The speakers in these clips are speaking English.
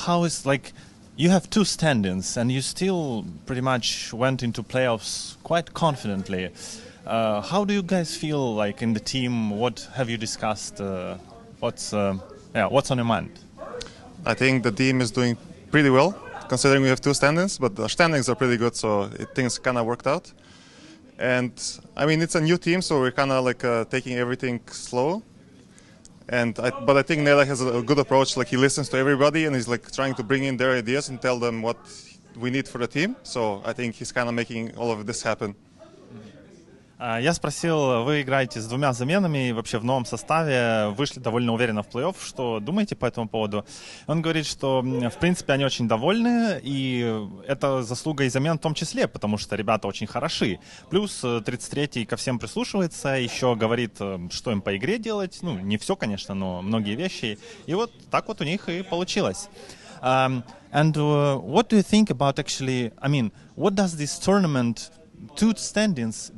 how is like you have two stand-ins and you still pretty much went into playoffs quite confidently. How do you guys feel like in the team? What have you discussed? What's on your mind? I think the team is doing pretty well, considering we have two stand-ins, but the standings are pretty good, so things kind of worked out. And I mean, it's a new team, so we're kind of like taking everything slow. But I think Nela has a good approach. Like he listens to everybody, and he's like trying to bring in their ideas and tell them what we need for the team. So I think he's kind of making all of this happen. Я спросил, вы играете с двумя заменами и вообще в новом составе, вышли довольно уверенно в плей-офф, что думаете по этому поводу? Он говорит, что в принципе они очень довольны, и это заслуга и замен в том числе, потому что ребята очень хороши. Плюс 33-й ко всем прислушивается, еще говорит, что им по игре делать, ну не все, конечно, но многие вещи, и вот так вот у них и получилось. And what do you think about actually, I mean, what does this tournament two stand-ins,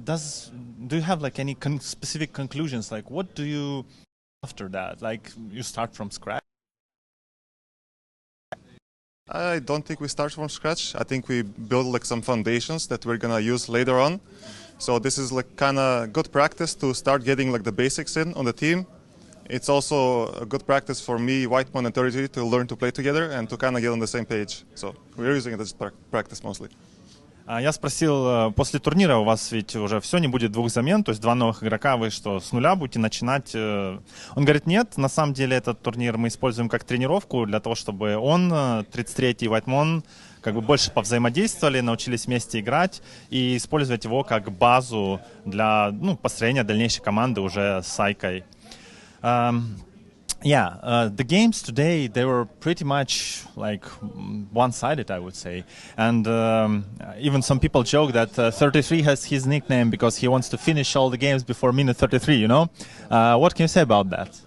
do you have like any specific conclusions? Like what do you after that? Like you start from scratch? I don't think we start from scratch. I think we build like some foundations that we're gonna use later on. So this is like kind of good practice to start getting like the basics in on the team. It's also a good practice for me, Whitemon and 33 to learn to play together and to kind of get on the same page. So we're using it as practice mostly. Я спросил, после турнира у вас ведь уже все, не будет двух замен, то есть два новых игрока, вы что, с нуля будете начинать? Он говорит, нет, на самом деле этот турнир мы используем как тренировку для того, чтобы он, 33-й Whitemon, как бы больше повзаимодействовали, научились вместе играть и использовать его как базу для построения дальнейшей команды уже с Сайкой. The games today, they were pretty much like one-sided, I would say. And even some people joke that 33 has his nickname because he wants to finish all the games before minute 33, you know? What can you say about that?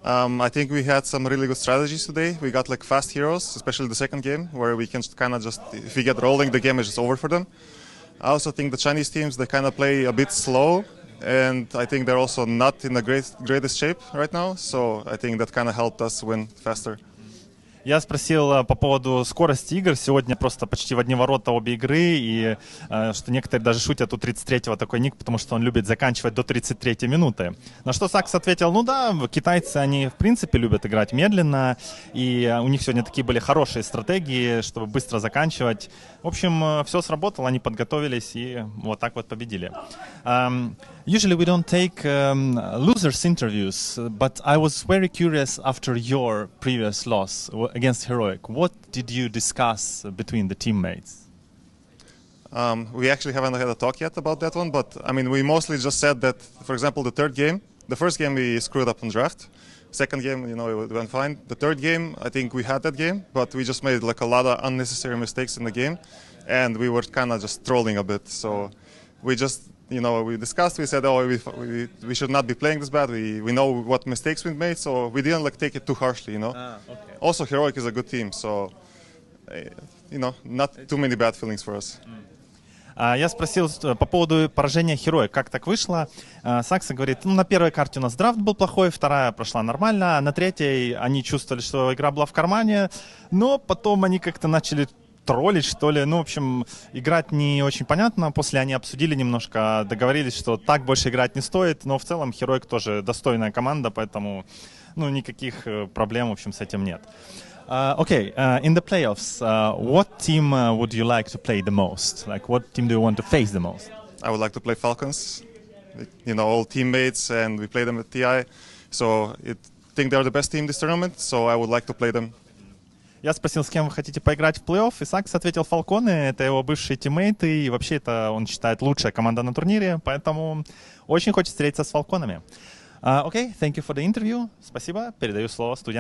I think we had some really good strategies today. We got like fast heroes, especially the second game, where we can kind of just, if we get rolling, the game is just over for them. I also think the Chinese teams, they kind of play a bit slow. And I think they're also not in the greatest shape right now, so I think that kind of helped us win faster. Я спросил по поводу скорости игр. Сегодня просто почти в одни ворота обе игры, и что некоторые даже шутят у 33-го такой ник, потому что он любит заканчивать до 33-й минуты. На что Сакс ответил, ну да, китайцы, они в принципе любят играть медленно, и у них сегодня такие были хорошие стратегии, чтобы быстро заканчивать. В общем, все сработало, они подготовились и вот так вот победили. Usually we don't take losers interviews, but I was very curious after your previous loss against Heroic. What did you discuss between the teammates? We actually haven't had a talk yet about that one, but I mean, we mostly just said that, for example, the first game we screwed up on draft. Second game, you know, it went fine. The third game, I think we had that game, but we just made like a lot of unnecessary mistakes in the game, and we were kind of just trolling a bit. So we just, you know, we discussed, we said, oh, we should not be playing this bad. We know what mistakes we made, so we didn't like take it too harshly, you know. Okay. Also, Heroic is a good team, so, you know, not too many bad feelings for us. Я спросил по поводу поражения Heroic, как так вышло. Сакса говорит, ну, на первой карте у нас драфт был плохой, вторая прошла нормально, а на третьей они чувствовали, что игра была в кармане, но потом они как-то начали троллить, что ли. Ну, в общем, играть не очень понятно. После они обсудили немножко, договорились, что так больше играть не стоит. Но в целом Heroic тоже достойная команда, поэтому, ну, никаких проблем, в общем, с этим нет. In the playoffs, what team would you like to play the most? Like, what team do you want to face the most? I would like to play Falcons. You know, all teammates, and we play them at TI. So I think they're the best team this tournament, so I would like to play them. Я спросил, с кем вы хотите поиграть в плей-офф, и Сакс ответил Фалконы, это его бывшие тиммейты, и вообще это, он считает, лучшая команда на турнире, поэтому очень хочет встретиться с Фалконами. Thank you for the interview. Спасибо, передаю слово студентам.